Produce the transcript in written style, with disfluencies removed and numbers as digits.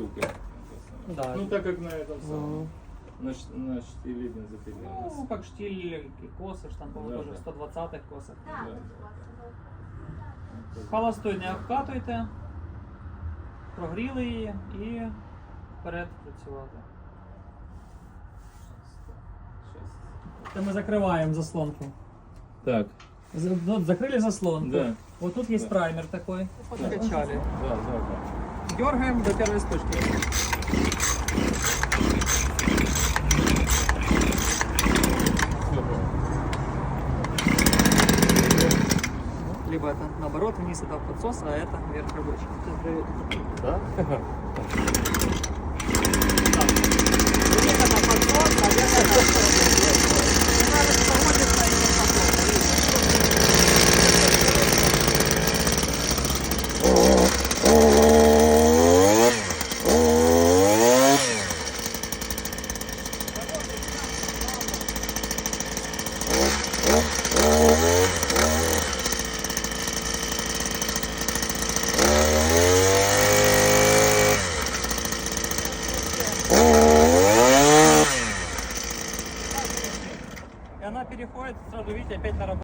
штуки. Да. Ну так как на этом самом. На штиле бензопиле. Ну, как штиль косишь, там, по-моему, тоже в 120-х косах. Холостою не обкатуйте, прогріли її і вперед працювати. Це ми закриваємо заслонку. Так. Вот, закрыли заслонку. Да. Вот тут есть праймер такой. Подкачали. Да. Дергаем до первой вспышки. Либо это наоборот вниз, это подсос, а это вверх рабочий. Да? Вниз это подсос, а вверх это проводится и и она переходит, сразу видите, опять на работу.